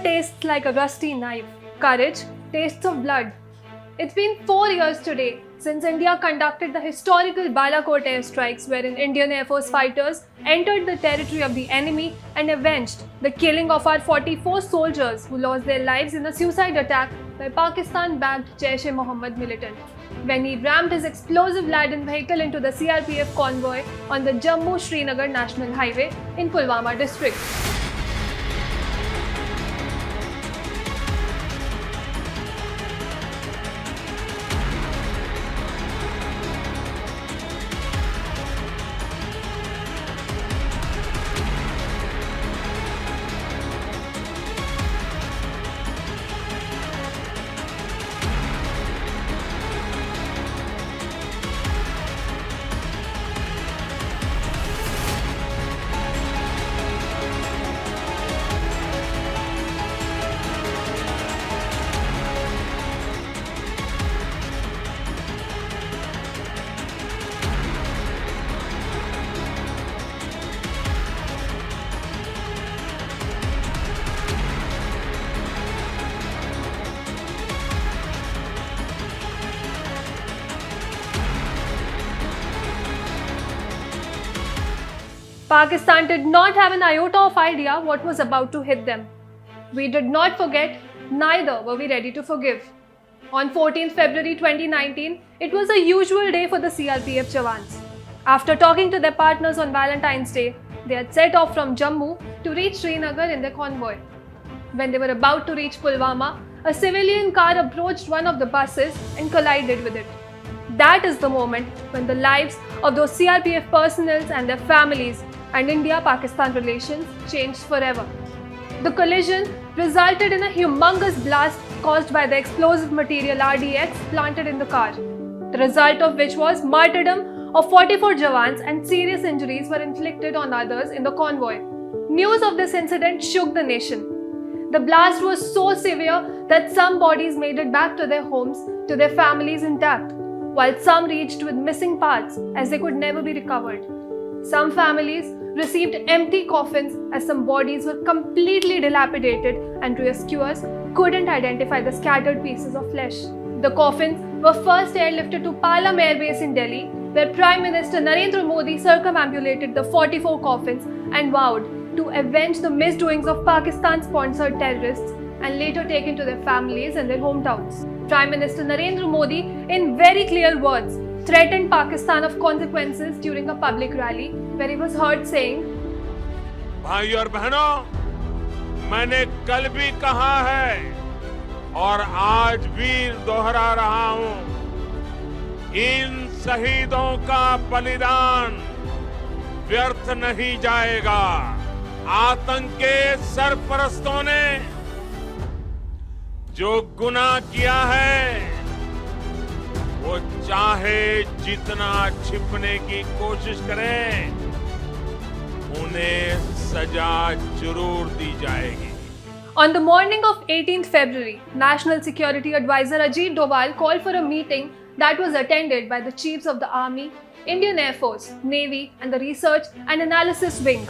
tastes like a rusty knife. Courage tastes of blood. It's been 4 years today since India conducted the historical Balakot Airstrikes, wherein Indian Air Force fighters entered the territory of the enemy and avenged the killing of our 44 soldiers who lost their lives in a suicide attack by Pakistan-backed JeM militant, when he rammed his explosive laden vehicle into the CRPF convoy on the Jammu-Srinagar National Highway in Pulwama district. Pakistan did not have an iota of idea what was about to hit them. We did not forget, neither were we ready to forgive. On 14th February 2019, it was a usual day for the CRPF Jawans. After talking to their partners on Valentine's Day, they had set off from Jammu to reach Srinagar in their convoy. When they were about to reach Pulwama, a civilian car approached one of the buses and collided with it. That is the moment when the lives of those CRPF personnel and their families and India-Pakistan relations changed forever. The collision resulted in a humongous blast caused by the explosive material RDX planted in the car, the result of which was martyrdom of 44 Jawans and serious injuries were inflicted on others in the convoy. News of this incident shook the nation. The blast was so severe that some bodies made it back to their homes, to their families intact, while some reached with missing parts as they could never be recovered. Some families received empty coffins as some bodies were completely dilapidated and rescuers couldn't identify the scattered pieces of flesh. The coffins were first airlifted to Palam Air Base in Delhi, where Prime Minister Narendra Modi circumambulated the 44 coffins and vowed to avenge the misdoings of Pakistan-sponsored terrorists and later taken to their families and their hometowns. Prime Minister Narendra Modi, in very clear words, threatened Pakistan of consequences during a public rally where he was heard saying, भाइयों और बहनों, मैंने कल भी कहा है और आज भी दोहरा रहा हूं, इन शहीदों का बलिदान व्यर्थ नहीं जाएगा। आतंक के सरपरस्तों ने जो गुनाह किया है, वो चाहे जितना छिपने की कोशिश करें, उन्हें सजा जरूर दी जाएगी. On the morning of 18th February, National Security Advisor Ajit Doval called for a meeting that was attended by the chiefs of the Army, Indian Air Force, Navy and the Research and Analysis Wing.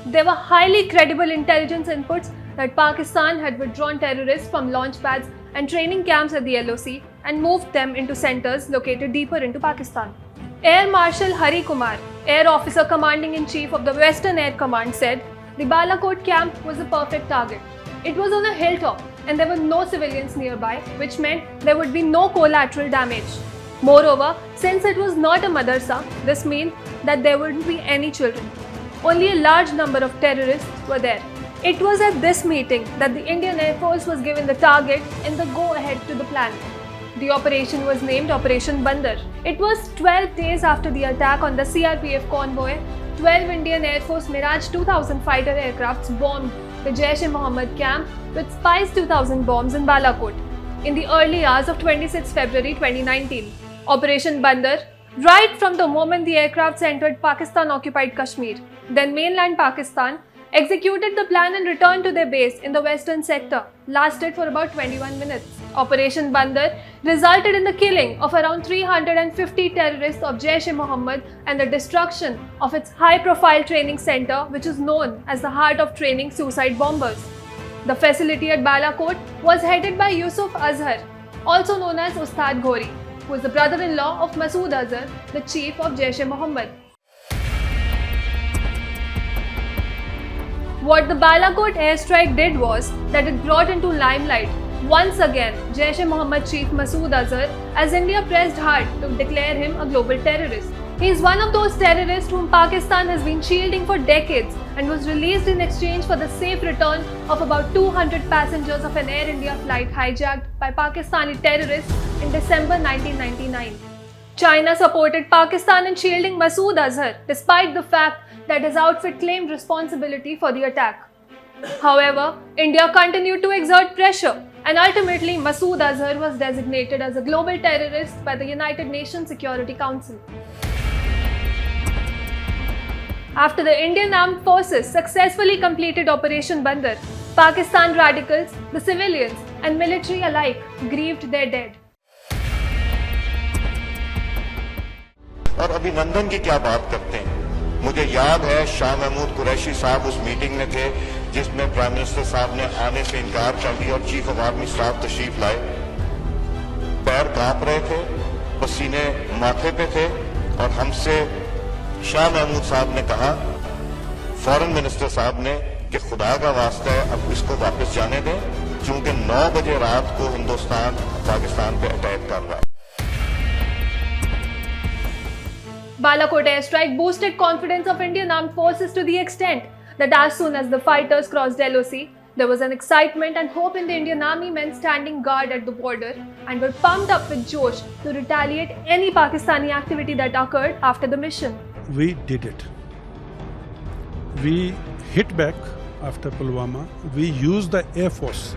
There were highly credible intelligence inputs that Pakistan had withdrawn terrorists from launch pads and training camps at the LOC and moved them into centers located deeper into Pakistan. Air Marshal Hari Kumar, Air Officer Commanding-in-Chief of the Western Air Command, said the Balakot camp was a perfect target. It was on a hilltop and there were no civilians nearby, which meant there would be no collateral damage. Moreover, since it was not a madrasa, this meant that there wouldn't be any children. Only a large number of terrorists were there. It was at this meeting that the Indian Air Force was given the target and the go-ahead to the plan. The operation was named Operation Bandar. It was 12 days after the attack on the CRPF convoy. 12 Indian Air Force Mirage 2000 fighter aircrafts bombed the Jaish-e-Mohammed camp with Spice 2000 bombs in Balakot in the early hours of 26 February 2019. Operation Bandar, right from the moment the aircrafts entered Pakistan-occupied Kashmir, then mainland Pakistan, executed the plan and returned to their base in the western sector, lasted for about 21 minutes. Operation Bandar resulted in the killing of around 350 terrorists of Jaish-e-Mohammed and the destruction of its high-profile training center, which is known as the heart of training suicide bombers. The facility at Balakot was headed by Yusuf Azhar, also known as Ustad Ghori, who is the brother-in-law of Masood Azhar, the chief of Jaish-e-Mohammed. What the Balakot airstrike did was that it brought into limelight once again Jaish-e-Mohammed chief Masood Azhar, as India pressed hard to declare him a global terrorist. He is one of those terrorists whom Pakistan has been shielding for decades and was released in exchange for the safe return of about 200 passengers of an Air India flight hijacked by Pakistani terrorists in December 1999. China supported Pakistan in shielding Masood Azhar despite the fact that his outfit claimed responsibility for the attack. However, India continued to exert pressure, and ultimately Masood Azhar was designated as a global terrorist by the United Nations Security Council. After the Indian Armed Forces successfully completed Operation Bandar, Pakistan radicals, the civilians and military alike grieved their dead. और अभिनंदन की क्या बात करते हैं। मुझे याद है शाह महमूद कुरैशी साहब उस मीटिंग में थे जिसमें प्राइम मिनिस्टर साहब ने आने से इनकार कर दिया और चीफ ऑफ आर्मी स्टाफ तशरीफ लाए। पैर कांप रहे थे, पसीने माथे पे थे और हमसे शाह महमूद साहब ने कहा, फॉरेन मिनिस्टर साहब ने, कि खुदा का वास्ता है अब इसको वापस जाने दें क्योंकि 9 बजे रात को हिंदुस्तान पाकिस्तान पे अटैक कर रहा है। Balakot airstrike boosted confidence of Indian armed forces to the extent that as soon as the fighters crossed LOC, there was an excitement and hope in the Indian army men standing guard at the border and were pumped up with josh to retaliate any Pakistani activity that occurred after the mission. We did it. We hit back after Pulwama. We used the Air Force.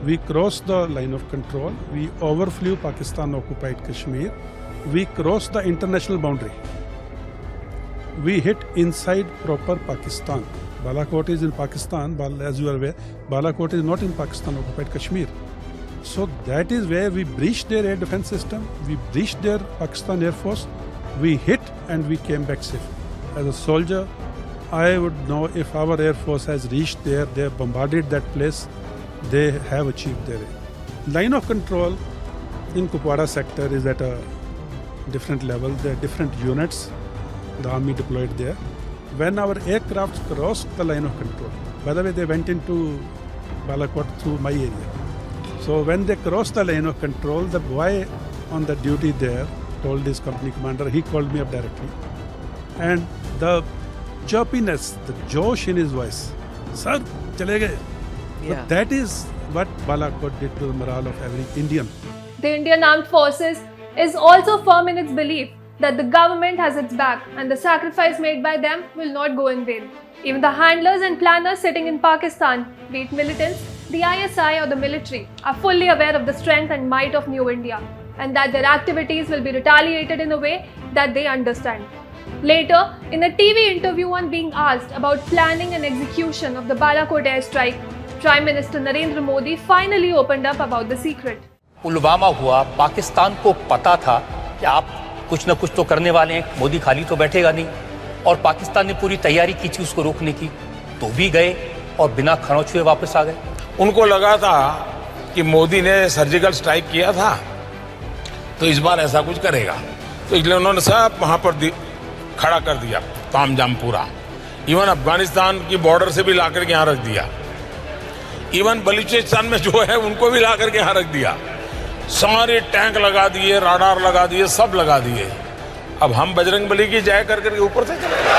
We crossed the line of control. We overflew Pakistan-occupied Kashmir. We crossed the international boundary. We hit inside proper Pakistan. Balakot is in Pakistan, but as you are aware, Balakot is not in Pakistan-occupied Kashmir. So that is where we breached their air defense system. We breached their Pakistan Air Force. We hit and we came back safe. As a soldier, I would know if our Air Force has reached there, they have bombarded that place, they have achieved their aim. Line of control in Kupwara sector is at a different level. There are different units the army deployed there. When our aircraft crossed the line of control, by the way, they went into Balakot through my area. So when they crossed the line of control, the boy on the duty there told his company commander, he called me up directly. And the chirpiness, the josh in his voice, sir, chale gaye. But that is what Balakot did to the morale of every Indian. The Indian Armed Forces is also firm in its belief that the government has its back and the sacrifice made by them will not go in vain. Even the handlers and planners sitting in Pakistan, be it militants, the ISI or the military, are fully aware of the strength and might of New India and that their activities will be retaliated in a way that they understand. Later, in a TV interview on being asked about planning and execution of the Balakot airstrike, Prime Minister Narendra Modi finally opened up about the secret. Pulwama हुआ, पाकिस्तान को पता था कि आप कुछ न कुछ तो करने वाले हैं, मोदी खाली तो बैठेगा नहीं, और पाकिस्तान ने पूरी तैयारी की थी उसको रोकने की, तो भी गए और बिना खरोंच हुए वापस आ गए। उनको लगा था कि मोदी ने सर्जिकल स्ट्राइक किया था तो इस बार ऐसा कुछ करेगा, तो इसलिए उन्होंने सब वहां पर खड़ा कर दिया, तामझाम पूरा। इवन अफगानिस्तान की बॉर्डर से भी लाकर के यहाँ रख दिया, इवन बलूचिस्तान में जो है उनको भी लाकर के यहाँ रख दिया, सारे टैंक लगा दिए, राडार लगा दिए, सब लगा दिए। अब हम बजरंग बली की जय कर करके ऊपर से चले गए।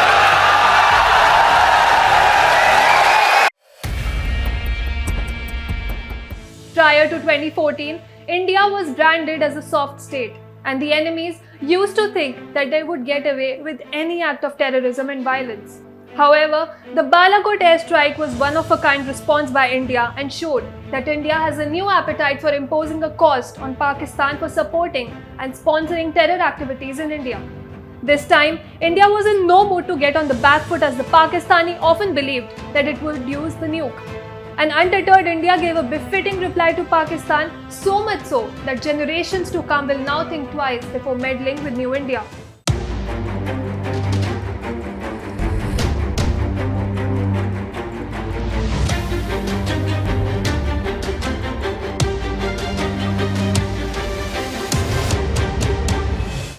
Prior to 2014, India was branded as a soft state, and the enemies used to think that they would get away with any act of terrorism and violence. However, the Balakot airstrike was one-of-a-kind response by India and showed that India has a new appetite for imposing a cost on Pakistan for supporting and sponsoring terror activities in India. This time, India was in no mood to get on the back foot as the Pakistani often believed that it would use the nuke. And undeterred, India gave a befitting reply to Pakistan, so much so that generations to come will now think twice before meddling with New India.